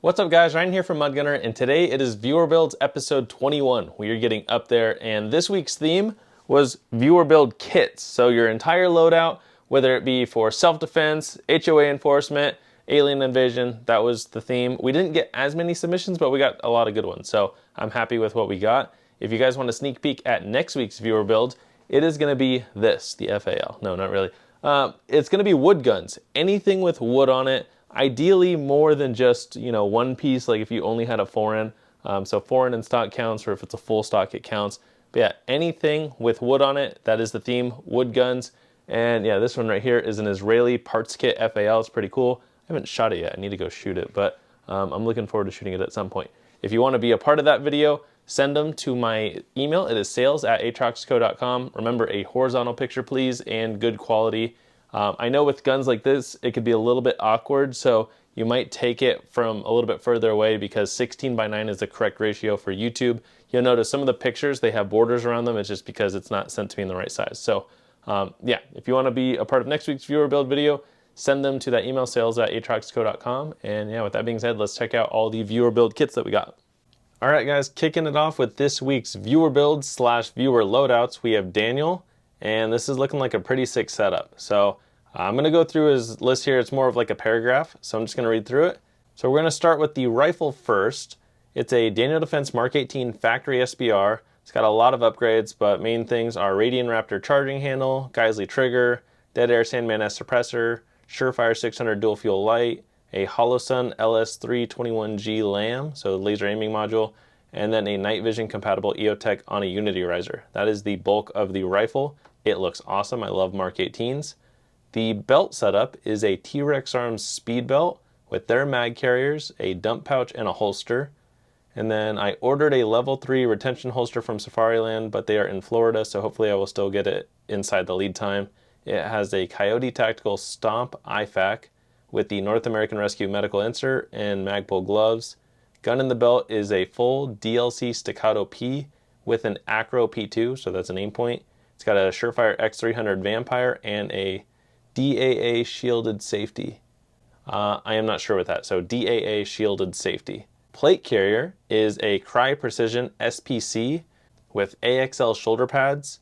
What's up guys, Ryan here from MudGunner, and today it is Viewer Builds episode 21. We are getting up there, and this week's theme was Viewer Build kits. So your entire loadout, whether it be for self-defense, HOA enforcement, alien invasion, that was the theme. We didn't get as many submissions, but we got a lot of good ones, so I'm happy with what we got. If you guys want a sneak peek at next week's Viewer Build, it is going to be this, the FAL. No, not really. It's going to be wood guns, anything with wood on it. Ideally more than just, one piece, like if you only had a foreign. So foreign in stock counts, or if it's a full stock, it counts. But yeah, anything with wood on it, that is the theme, wood guns. And yeah, this one right here is an Israeli parts kit FAL. It's pretty cool. I haven't shot it yet. I need to go shoot it, but I'm looking forward to shooting it at some point. If you want to be a part of that video, send them to my email. It is sales@atroxco.com. Remember, a horizontal picture, please, and good quality. I know with guns like this, it could be a little bit awkward, so you might take it from a little bit further away because 16:9 is the correct ratio for YouTube. You'll notice some of the pictures, they have borders around them. It's just because it's not sent to me in the right size. So yeah, if you want to be a part of next week's Viewer Build video, send them to that email, sales@atroxco.com. And yeah, with that being said, let's check out all the Viewer Build kits that we got. All right, guys, kicking it off with this week's Viewer Build / Viewer Loadouts, we have Daniel. And this is looking like a pretty sick setup. So I'm going to go through his list here. It's more of like a paragraph, so I'm just going to read through it. So we're going to start with the rifle first. It's a Daniel Defense Mark 18 factory SBR. It's got a lot of upgrades, but main things are Radian Raptor charging handle, Geisley trigger, Dead Air Sandman S suppressor, Surefire 600 dual fuel light, a Holosun LS321G LAM, so laser aiming module, and then a night vision compatible EOTech on a Unity riser. That is the bulk of the rifle. It looks awesome. I love Mark 18s. The belt setup is a T-Rex Arms speed belt with their mag carriers, a dump pouch, and a holster. And then I ordered a level 3 retention holster from Safariland, but they are in Florida, so hopefully I will still get it inside the lead time. It has a Coyote Tactical Stomp IFAK with the North American Rescue medical insert and Magpul gloves. Gun in the belt is a full DLC Staccato P with an Acro P2, so that's an aim point. It's got a Surefire X300 Vampire and a DAA shielded safety. I am not sure with that, so DAA shielded safety. Plate carrier is a Cry Precision SPC with AXL shoulder pads,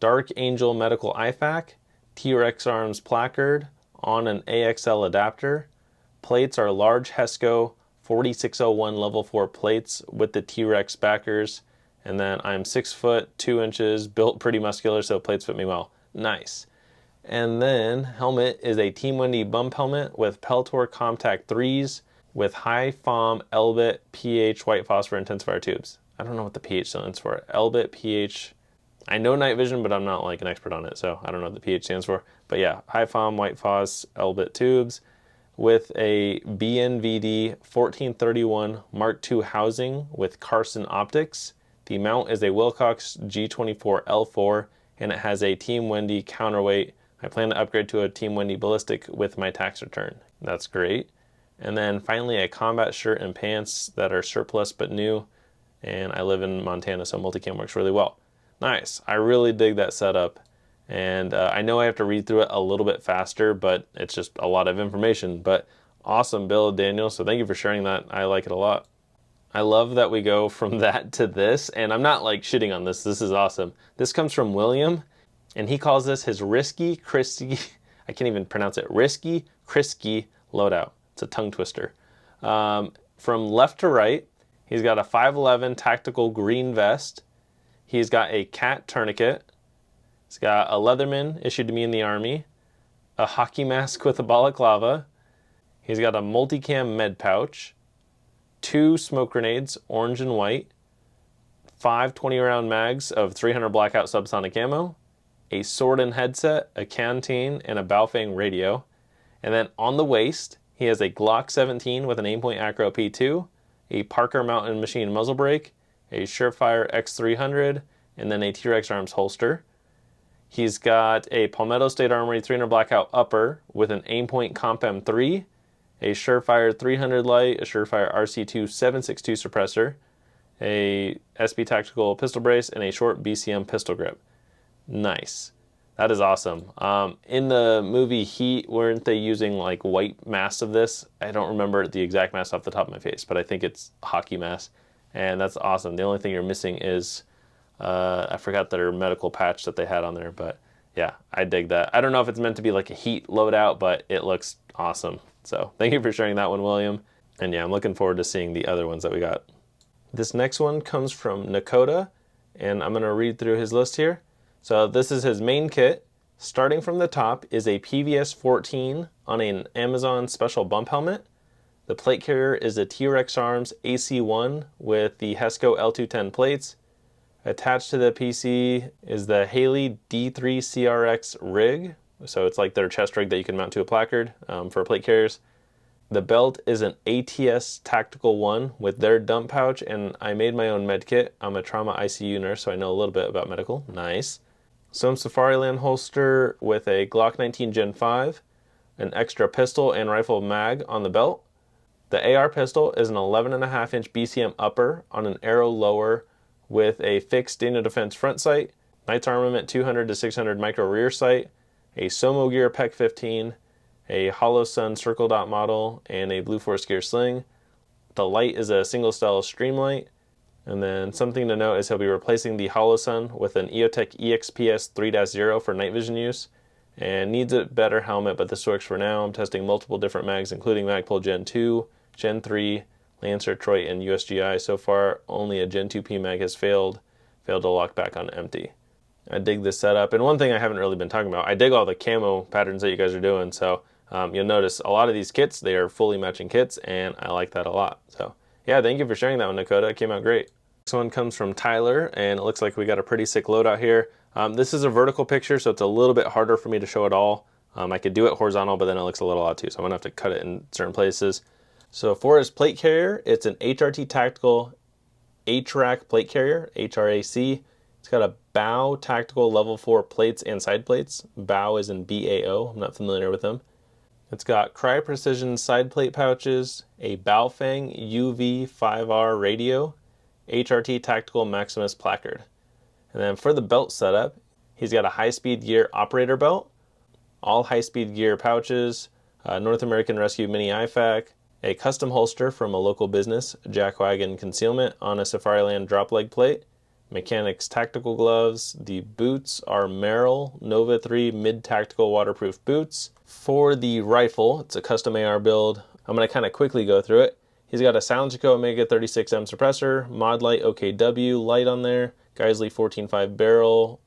Dark Angel medical IFAK, T-Rex Arms placard on an AXL adapter. Plates are large Hesco 4601 level 4 plates with the T-Rex backers. And then I'm 6 foot 2 inches, built pretty muscular, so plates fit me well. Nice. And then helmet is a Team Wendy bump helmet with Peltor Comtact 3s with high FOM Elbit pH white phosphor intensifier tubes. I don't know what the pH stands for. Elbit pH. I know night vision, but I'm not like an expert on it, so I don't know what the pH stands for. But yeah, high FOM white phos Elbit tubes with a BNVD 1431 Mark II housing with Carson optics. The mount is a Wilcox G24 L4, and it has a Team Wendy counterweight. I plan to upgrade to a Team Wendy ballistic with my tax return. That's great. And then finally a combat shirt and pants that are surplus but new. And I live in Montana, so multicam works really well. Nice. I really dig that setup. And I know I have to read through it a little bit faster, but it's just a lot of information. But awesome build, Daniel. So thank you for sharing that. I like it a lot. I love that we go from that to this, and I'm not like shitting on this. This is awesome. This comes from William, and he calls this his Risky Crisky, I can't even pronounce it, Risky Crisky loadout. It's a tongue twister. From left to right, he's got a 511 tactical green vest. He's got a cat tourniquet. He's got a Leatherman issued to me in the Army, a hockey mask with a balaclava. He's got a multicam med pouch, 2 smoke grenades, orange and white, 5 20-round mags of 300 blackout subsonic ammo, a sword and headset, a canteen, and a Baofeng radio. And then on the waist, he has a Glock 17 with an aimpoint Acro P2, a Parker Mountain machine muzzle brake, a Surefire X300, and then a T-Rex Arms holster. He's got a Palmetto State Armory 300 blackout upper with an aimpoint Comp M3, a Surefire 300 light, a Surefire RC2 762 suppressor, a SB Tactical pistol brace, and a short BCM pistol grip. Nice. That is awesome. In the movie Heat, weren't they using like white masks of this? I don't remember the exact mask off the top of my face, but I think it's hockey mask, and that's awesome. The only thing you're missing is I forgot their medical patch that they had on there, but yeah, I dig that. I don't know if it's meant to be like a Heat loadout, but it looks awesome. So thank you for sharing that one, William. And yeah, I'm looking forward to seeing the other ones that we got. This next one comes from Nakota, and I'm going to read through his list here. So this is his main kit. Starting from the top is a PVS 14 on an Amazon special bump helmet. The plate carrier is a T-Rex Arms AC1 with the Hesco L210 plates. Attached to the PC is the Haley D3 CRX rig. So it's like their chest rig that you can mount to a placard for plate carriers. The belt is an ATS Tactical 1 with their dump pouch, and I made my own med kit. I'm a trauma ICU nurse, so I know a little bit about medical. Nice. Some Safariland holster with a Glock 19 Gen 5, an extra pistol and rifle mag on the belt. The AR pistol is an 11.5-inch BCM upper on an arrow lower with a fixed Daniel Defense front sight, Knights Armament 200 to 600 micro rear sight, a Somo Gear PEC 15, a Hollow Sun Circle Dot model, and a Blue Force Gear sling. The light is a single style streamlight. And then something to note is he'll be replacing the Hollow Sun with an EOTech EXPS 3.0 for night vision use, and needs a better helmet, but this works for now. I'm testing multiple different mags, including Magpul Gen 2, Gen 3, Lancer, Troy, and USGI. So far, only a Gen 2P mag has failed to lock back on empty. I dig this setup, and one thing I haven't really been talking about, I dig all the camo patterns that you guys are doing, so you'll notice a lot of these kits, they are fully matching kits, and I like that a lot. So yeah, thank you for sharing that one, Dakota. It came out great. Next one comes from Tyler, and it looks like we got a pretty sick loadout here. This is a vertical picture, so it's a little bit harder for me to show it all. I could do it horizontal, but then it looks a little odd too, so I'm gonna have to cut it in certain places. So for his plate carrier, it's an HRT Tactical HRAC plate carrier, HRAC. It's got a BAO Tactical Level 4 plates and side plates. BAO is in BAO, I'm not familiar with them. It's got Cryo Precision side plate pouches, a Baofeng UV5R radio, HRT Tactical Maximus placard. And then for the belt setup, he's got a high-speed gear operator belt, all high-speed gear pouches, North American Rescue Mini IFAC, a custom holster from a local business, Jackwagon Concealment, on a Safariland drop leg plate, Mechanics tactical gloves. The boots are Merrill Nova 3 mid-tactical waterproof boots. For the rifle, it's a custom AR build. I'm going to kind of quickly go through it. He's got a Silenceco Omega 36M suppressor, Mod Light OKW light on there, Geisley 14.5 barrel,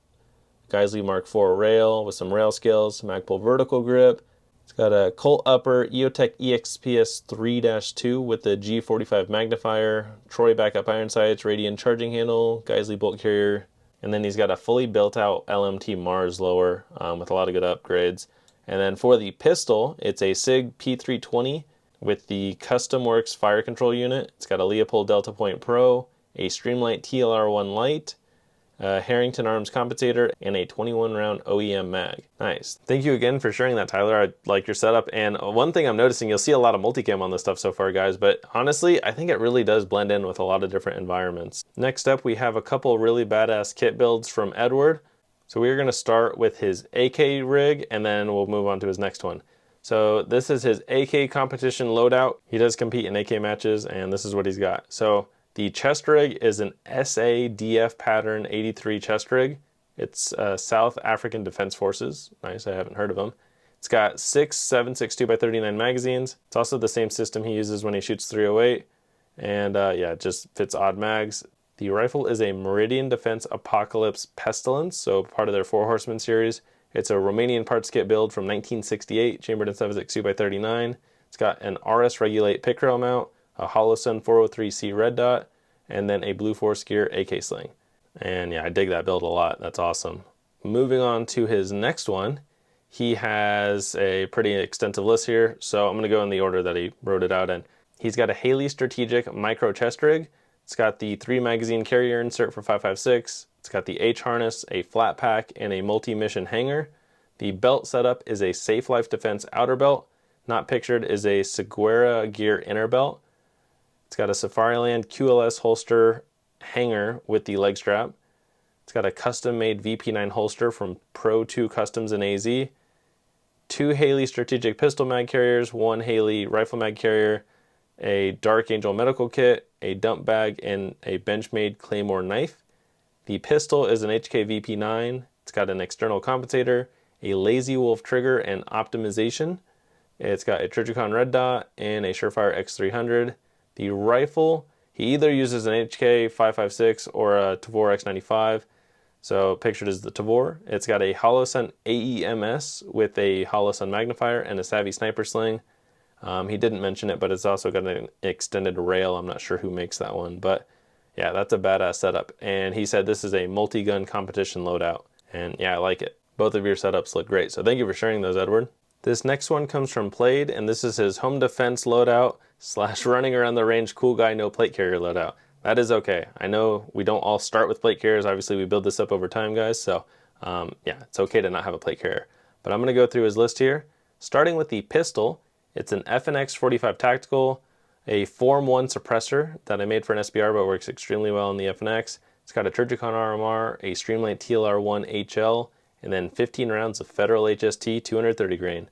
Geisley Mark IV rail with some rail scales, Magpul vertical grip. It's got a Colt upper, EOTech EXPS 3-2 with the G45 magnifier, Troy backup iron sights, Radian charging handle, Geisley bolt carrier, and then he's got a fully built out LMT Mars lower with a lot of good upgrades. And then for the pistol, it's a SIG P320 with the Custom Works fire control unit. It's got a Leopold Delta Point Pro, a Streamlight TLR1 light, a Harrington Arms compensator, and a 21 round OEM mag. Nice. Thank you again for sharing that, Tyler. I like your setup. And one thing I'm noticing, you'll see a lot of multicam on this stuff so far, guys, but honestly, I think it really does blend in with a lot of different environments. Next up, we have a couple really badass kit builds from Edward. So we're gonna start with his AK rig, and then we'll move on to his next one. So this is his AK competition loadout. He does compete in AK matches, and this is what he's got. So the chest rig is an SADF pattern 83 chest rig. It's South African Defense Forces. Nice, I haven't heard of them. It's got 6 7.62x39 magazines. It's also the same system he uses when he shoots 308. And yeah, it just fits odd mags. The rifle is a Meridian Defense Apocalypse Pestilence, so part of their 4 Horsemen series. It's a Romanian parts kit build from 1968, chambered in 7.62x39. It's got an RS Regulate pick rail mount, a Holosun 403C red dot, and then a Blue Force Gear AK sling. And yeah, I dig that build a lot. That's awesome. Moving on to his next one, he has a pretty extensive list here, so I'm going to go in the order that he wrote it out in. He's got a Haley Strategic micro chest rig. It's got the 3 magazine carrier insert for 5.56. It's got the H harness, a flat pack, and a multi-mission hanger. The belt setup is a Safe Life Defense outer belt. Not pictured is a Seguera Gear inner belt. It's got a Safariland QLS holster hanger with the leg strap. It's got a custom-made VP9 holster from Pro 2 Customs in AZ, 2 Haley strategic pistol mag carriers, 1 Haley rifle mag carrier, a Dark Angel medical kit, a dump bag, and a Benchmade Claymore knife. The pistol is an HK VP9. It's got an external compensator, a Lazy Wolf trigger and optimization. It's got a Trijicon red dot and a Surefire X300. The rifle, he either uses an HK 5.56 or a Tavor X95. So pictured is the Tavor. It's got a Holosun AEMS with a Holosun magnifier and a Savvy sniper sling. He didn't mention it, but it's also got an extended rail. I'm not sure who makes that one, but yeah, that's a badass setup. And he said this is a multi-gun competition loadout. And yeah, I like it. Both of your setups look great. So thank you for sharing those, Edward. This next one comes from Played, and this is his home defense loadout / running around the range cool guy no plate carrier loadout. That is okay. I know we don't all start with plate carriers. Obviously, we build this up over time, guys. So yeah, it's okay to not have a plate carrier. But I'm going to go through his list here. Starting with the pistol, it's an FNX 45 Tactical, a Form 1 suppressor that I made for an SBR but works extremely well in the FNX. It's got a Trijicon RMR, a Streamlight TLR1 HL, and then 15 rounds of Federal HST 230 grain.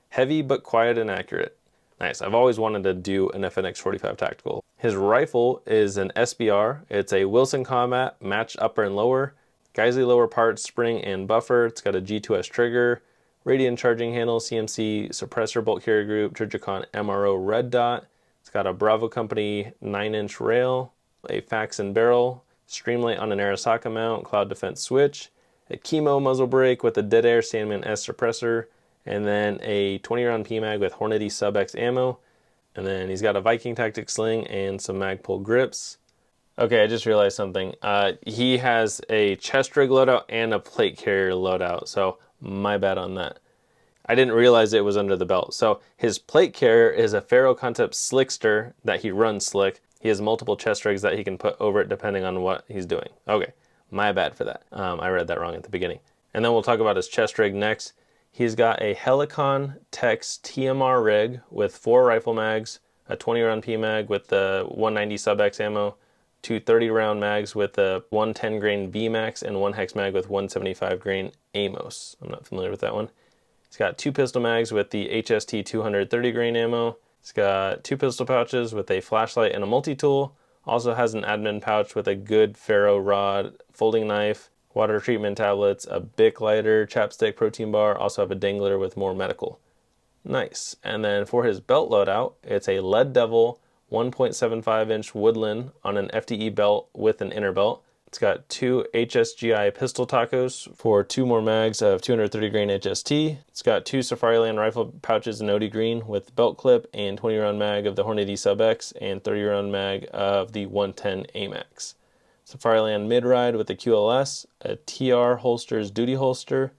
Heavy but quiet and accurate. Nice. I've always wanted to do an FNX 45 Tactical. His rifle is an SBR. It's a Wilson Combat, matched upper and lower, Geisley lower parts, spring and buffer. It's got a G2S trigger, Radiant charging handle, CMC suppressor bolt carrier group, Trijicon MRO red dot. It's got a Bravo Company 9-inch rail, a Faxon barrel, Streamlight on an Arasaka mount, cloud defense switch, a Chemo muzzle brake with a Dead Air Sandman S suppressor, and then a 20-round PMag with Hornady Sub X ammo. And then he's got a Viking Tactic sling and some Magpul grips. Okay, I just realized something. He has a chest rig loadout and a plate carrier loadout, so my bad on that. I didn't realize it was under the belt. So his plate carrier is a Faro Concept Slickster that he runs slick. He has multiple chest rigs that he can put over it depending on what he's doing. Okay, my bad for that. I read that wrong at the beginning. And then we'll talk about his chest rig next. He's got a Helicon Tex TMR rig with 4 rifle mags, a 20-round PMag with the 190 Sub X ammo, 2 30-round mags with the 110 grain VMAX, and 1 hex mag with 175 grain Amos. I'm not familiar with that one. He's got 2 pistol mags with the HST 230 grain ammo. He's got 2 pistol pouches with a flashlight and a multi-tool. Also has an admin pouch with a good ferro rod, folding knife, water treatment tablets, a Bic lighter, chapstick, protein bar. Also have a dangler with more medical. Nice. And then for his belt loadout, it's a Lead Devil 1.75-inch Woodland on an FTE belt with an inner belt. It's got 2 HSGI pistol tacos for 2 more mags of 230 grain HST. It's got 2 Safariland rifle pouches in OD green with belt clip and 20-round mag of the Hornady Sub X and 30-round mag of the 110 AMAX. Safariland mid-ride with a QLS, a TR holster's duty holster,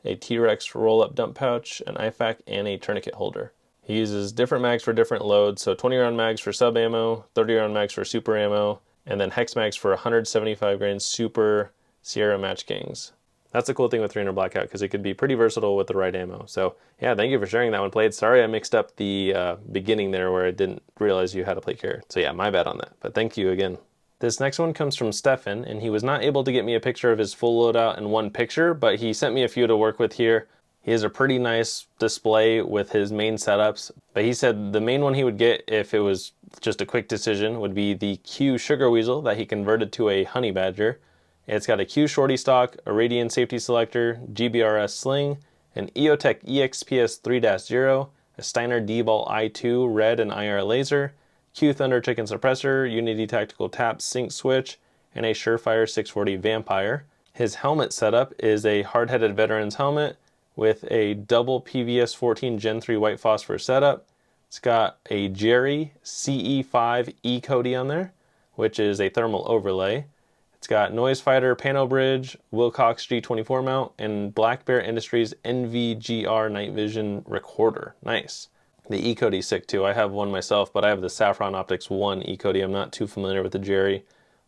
a T-Rex roll-up dump pouch, an IFAK, and a tourniquet holder. He uses different mags for different loads, so 20-round mags for sub ammo, 30-round mags for super ammo, and then hex mags for 175 grain super Sierra Match Kings. That's the cool thing with 300 Blackout, because it could be pretty versatile with the right ammo. So yeah, thank you for sharing that one, Played. Sorry I mixed up the beginning there where I didn't realize you had a plate carrier. So yeah, my bad on that, but thank you again. This next one comes from Stefan, and he was not able to get me a picture of his full loadout in one picture, but he sent me a few to work with here. He has a pretty nice display with his main setups, but he said the main one he would get if it was just a quick decision would be the Q Sugar Weasel that he converted to a Honey Badger. It's got a Q Shorty stock, a Radian safety selector, GBRS sling, an EOTech EXPS 3-0, a Steiner D-Ball i2 red and IR laser, Q Thunder Chicken Suppressor, Unity Tactical Tap Sync Switch, and a Surefire 640 Vampire. His helmet setup is a hard-headed veteran's helmet with a double PVS 14 Gen 3 white phosphor setup. It's got a Jerry CE5 E-Cody on there, which is a thermal overlay. It's got Noise Fighter Pano Bridge, Wilcox G24 mount, and Black Bear Industries NVGR Night Vision recorder. Nice. The E-Cody's sick too. I have one myself, but I have the Saffron Optics 1 E-Cody. I'm not too familiar with the Jerry,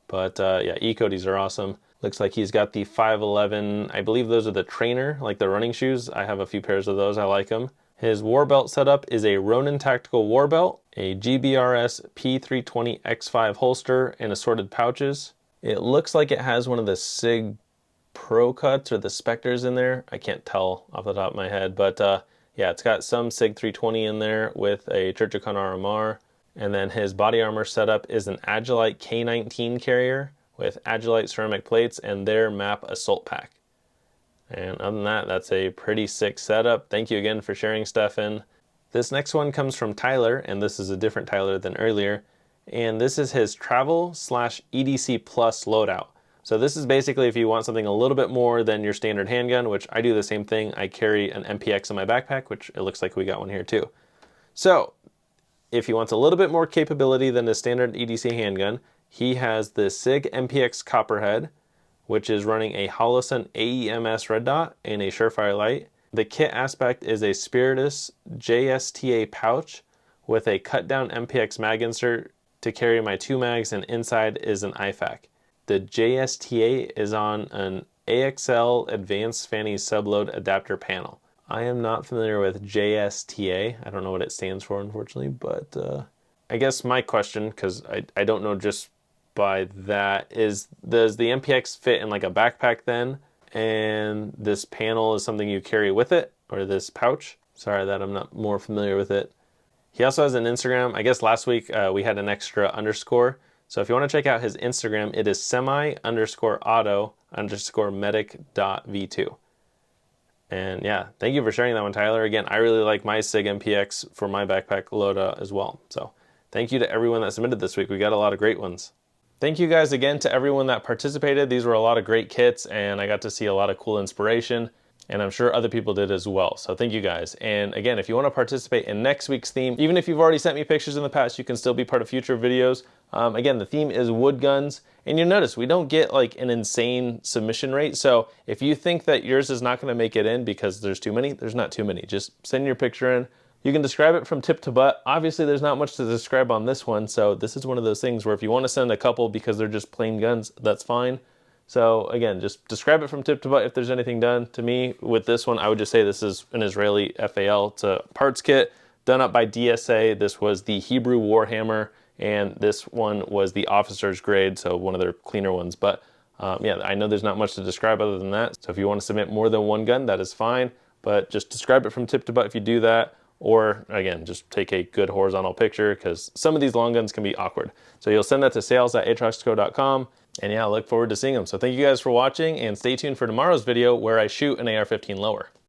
but yeah, E-Codys are awesome. Looks like he's got the 511, I believe those are the trainer, like the running shoes. I have a few pairs of those, I like them. His war belt setup is a Ronin Tactical War Belt, a GBRS P320 X5 holster, and assorted pouches. It looks like it has one of the SIG Pro Cuts or the Spectres in there. I can't tell off the top of my head, but yeah, it's got some SIG 320 in there with a Church of Con RMR. And then his body armor setup is an Agilite K19 carrier with Agilite ceramic plates and their map assault pack. And other than that, that's a pretty sick setup. Thank you again for sharing, Stefan. This next one comes from Tyler, and this is a different Tyler than earlier. And this is his travel/EDC Plus loadout. So this is basically if you want something a little bit more than your standard handgun, which I do the same thing. I carry an MPX in my backpack, which it looks like we got one here too. So if he wants a little bit more capability than the standard EDC handgun, he has the SIG MPX Copperhead, which is running a Holosun AEMS red dot and a Surefire light. The kit aspect is a Spiritus JSTA pouch with a cut down MPX mag insert to carry my 2 mags, and inside is an IFAK. The JSTA is on an AXL Advanced Fanny Subload Adapter panel. I am not familiar with JSTA. I don't know what it stands for, unfortunately, but I guess my question, because I don't know just by that, is does the MPX fit in like a backpack then? And this panel is something you carry with it, or this pouch? Sorry that I'm not more familiar with it. He also has an Instagram. I guess last week we had an extra underscore. So if you want to check out his Instagram, it is semi_auto_medic.v2. And yeah, thank you for sharing that one, Tyler. Again, I really like my SIG MPX for my backpack loadout as well. So thank you to everyone that submitted this week. We got a lot of great ones. Thank you guys again to everyone that participated. These were a lot of great kits, and I got to see a lot of cool inspiration, and I'm sure other people did as well. So thank you guys. And again, if you want to participate in next week's theme, even if you've already sent me pictures in the past, you can still be part of future videos. Again, the theme is wood guns, and you'll notice we don't get like an insane submission rate. So if you think that yours is not going to make it in because there's too many, there's not too many. Just send your picture in. You can describe it from tip to butt. Obviously, there's not much to describe on this one, so this is one of those things where if you want to send a couple because they're just plain guns, that's fine. So again, just describe it from tip to butt if there's anything done. To me, with this one, I would just say this is an Israeli FAL. It's a parts kit done up by DSA. This was the Hebrew Warhammer, and this one was the officer's grade, so one of their cleaner ones. But yeah, I know there's not much to describe other than that. So if you want to submit more than one gun, that is fine, but just describe it from tip to butt if you do that. Or again, just take a good horizontal picture, because some of these long guns can be awkward. So you'll send that to sales@atroxco.com, and yeah, I look forward to seeing them. So thank you guys for watching, and stay tuned for tomorrow's video where I shoot an AR-15 lower.